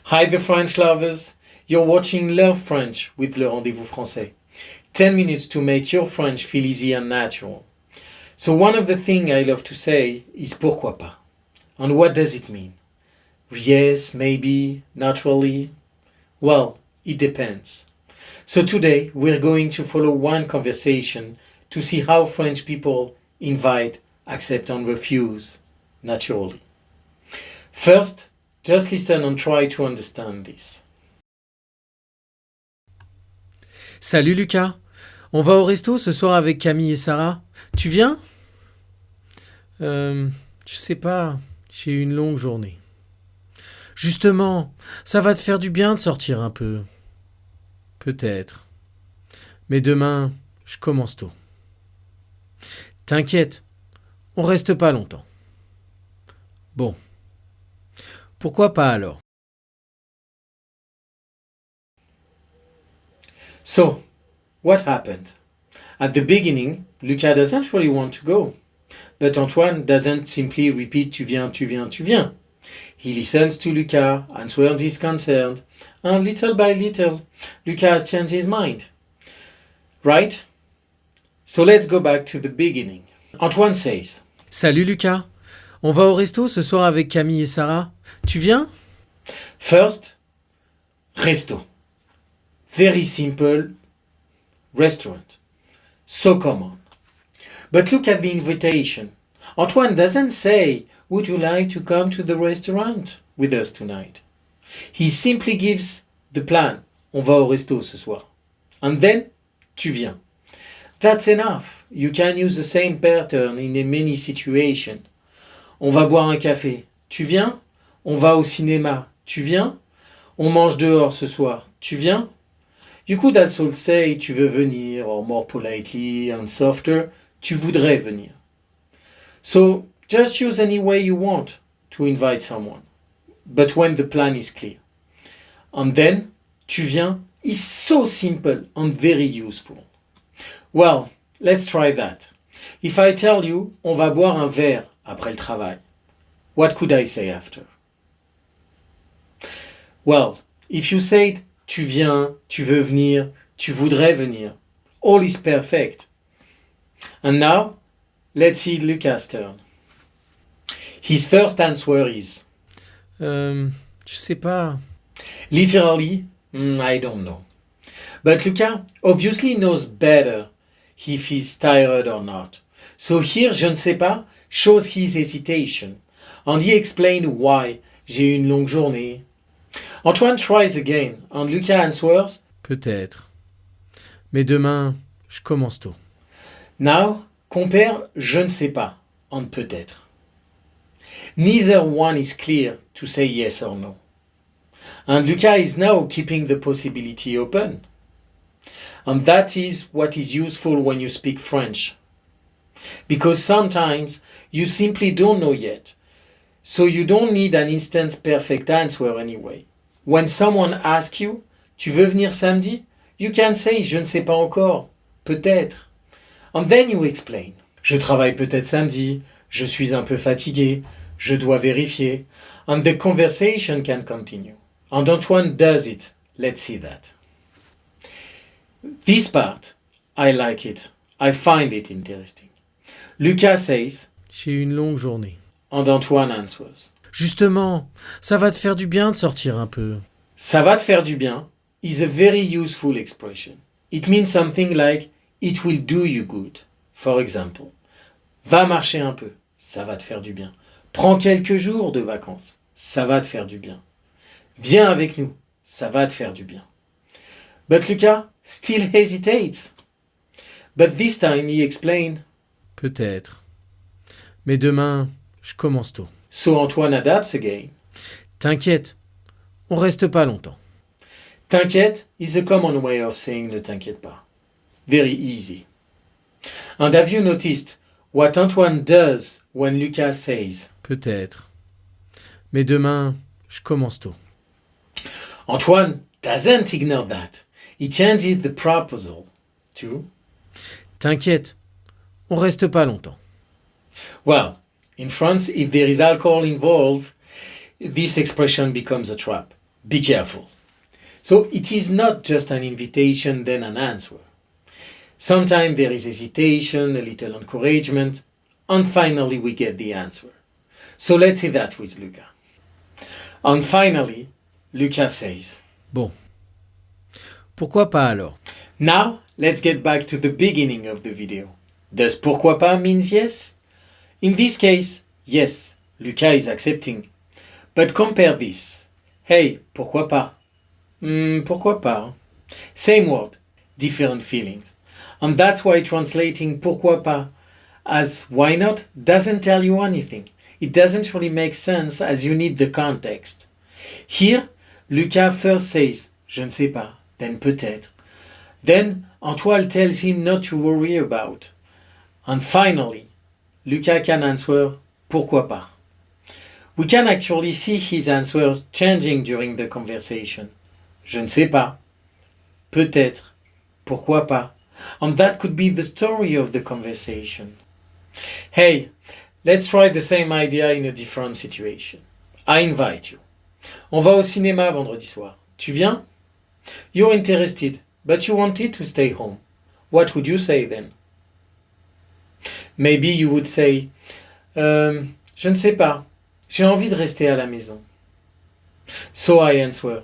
Hi, the French lovers. You're watching Love French with le Rendezvous Français. 10 minutes to make your French feel easy and natural. So one of the things I love to say is pourquoi pas. And what does it mean? Yes, maybe, not really. Well, it depends. So today we're going to follow one conversation to see how French people invite, accept and refuse naturally. First, just listen and try to understand this. Salut Lucas, on va au resto ce soir avec Camille et Sarah. Tu viens? Je sais pas, j'ai eu une longue journée. Justement, ça va te faire du bien de sortir un peu. Peut-être. Mais demain, je commence tôt. T'inquiète, on reste pas longtemps. Bon. Pourquoi pas alors? So, what happened? At the beginning, Lucas doesn't really want to go. But Antoine doesn't simply repeat tu viens, tu viens, tu viens. He listens to Lucas, answers his concern, and little by little, Lucas has changed his mind. Right? So let's go back to the beginning. Antoine says, Salut Lucas, on va au resto ce soir avec Camille et Sarah. Tu viens? First, resto. Very simple restaurant. So common. But look at the invitation. Antoine doesn't say, would you like to come to the restaurant with us tonight? He simply gives the plan. On va au resto ce soir. And then, tu viens. That's enough. You can use the same pattern in many situations. On va boire un café. Tu viens? On va au cinéma. Tu viens? On mange dehors ce soir. Tu viens? You could also say tu veux venir, or more politely and softer, tu voudrais venir. So just use any way you want to invite someone, but when the plan is clear. And then, tu viens is so simple and very useful. Well, let's try that. If I tell you, on va boire un verre après le travail, what could I say after? Well, if you said tu viens, tu veux venir, tu voudrais venir, all is perfect. And now, let's see Lucas' turn. His first answer is Je sais pas. literally, I don't know. But Lucas obviously knows better if he's tired or not. So here, je ne sais pas, shows his hesitation. And he explained why. J'ai eu une longue journée. Antoine tries again, and Lucas answers, Peut-être. Mais demain, je commence tôt. now, compare je ne sais pas and peut-être. Neither one is clear to say yes or no. And Lucas is now keeping the possibility open. And that is what is useful when you speak French. Because sometimes you simply don't know yet. So you don't need an instant perfect answer anyway. When someone asks you, tu veux venir samedi? You can say je ne sais pas encore, peut-être. And then you explain. Je travaille peut-être samedi, je suis un peu fatigué, je dois vérifier. And the conversation can continue. And Antoine does it. Let's see that. This part, I like it. I find it interesting. Lucas says, J'ai eu une longue journée. and Antoine answers. Justement, ça va te faire du bien de sortir un peu. Ça va te faire du bien is a very useful expression. It means something like it will do you good. For example, va marcher un peu, ça va te faire du bien. Prends quelques jours de vacances, ça va te faire du bien. Viens avec nous, ça va te faire du bien. But Lucas still hesitates. But this time he explained. Peut-être. Mais demain, je commence tôt. So Antoine adapts again. T'inquiète, on reste pas longtemps. T'inquiète is a common way of saying ne t'inquiète pas. Very easy. And have you noticed what Antoine does when Lucas says? Peut-être. Mais demain, je commence tôt. Antoine doesn't ignore that. He changes the proposal to, T'inquiète, on reste pas longtemps. well, in France, if there is alcohol involved, this expression becomes a trap. Be careful. So it is not just an invitation, then an answer. Sometimes there is hesitation, a little encouragement, and finally we get the answer. So let's see that with Luca. And finally, Luca says, Bon. Pourquoi pas alors? Now, let's get back to the beginning of the video. Does pourquoi pas means yes? In this case, yes, Luca is accepting. But compare this. Hey, pourquoi pas? Pourquoi pas? Same word, different feelings. And that's why translating pourquoi pas as why not doesn't tell you anything. It doesn't really make sense as you need the context. Here, Luca first says je ne sais pas, then peut-être. Then Antoine tells him not to worry about. And finally, Luca can answer pourquoi pas. We can actually see his answer changing during the conversation. Je ne sais pas. Peut-être. Pourquoi pas? And that could be the story of the conversation. Hey, let's try the same idea in a different situation. I invite you. On va au cinéma vendredi soir. Tu viens? You're interested, but you wanted to stay home. What would you say then? Maybe you would say, je ne sais pas. J'ai envie de rester à la maison. So I answer,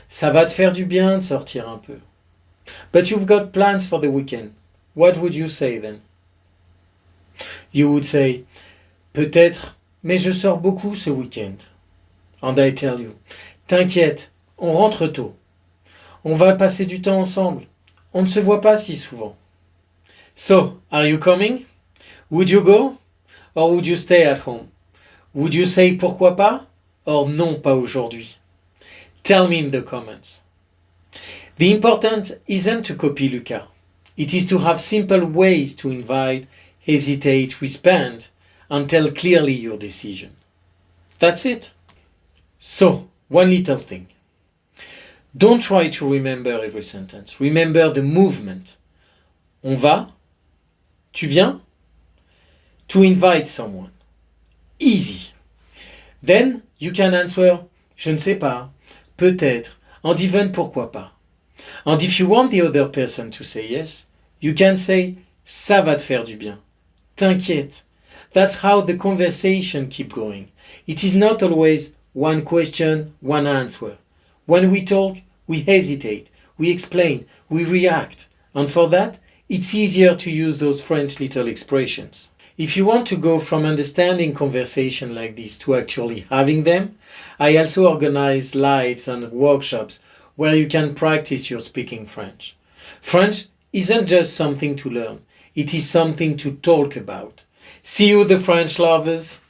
ça va te faire du bien de sortir un peu. But you've got plans for the weekend. What would you say then? You would say, peut-être, mais je sors beaucoup ce week-end. And I tell you, t'inquiète, on rentre tôt. On va passer du temps ensemble. On ne se voit pas si souvent. So, are you coming? Would you go? Or would you stay at home? Would you say pourquoi pas? Or non, pas aujourd'hui? Tell me in the comments. The important isn't to copy Luca. It is to have simple ways to invite, hesitate, respond, and tell clearly your decision. That's it. So, one little thing. Don't try to remember every sentence. Remember the movement. On va? Tu viens? To invite someone. Easy. Then you can answer je ne sais pas, peut-être, and even pourquoi pas. And if you want the other person to say yes, you can say ça va te faire du bien. T'inquiète. That's how the conversation keeps going. It is not always one question, one answer. When we talk, we hesitate, we explain, we react. And for that, it's easier to use those French little expressions. If you want to go from understanding conversation like this to actually having them, I also organize lives and workshops where you can practice your speaking French. French isn't just something to learn, it is something to talk about. See you, the French lovers!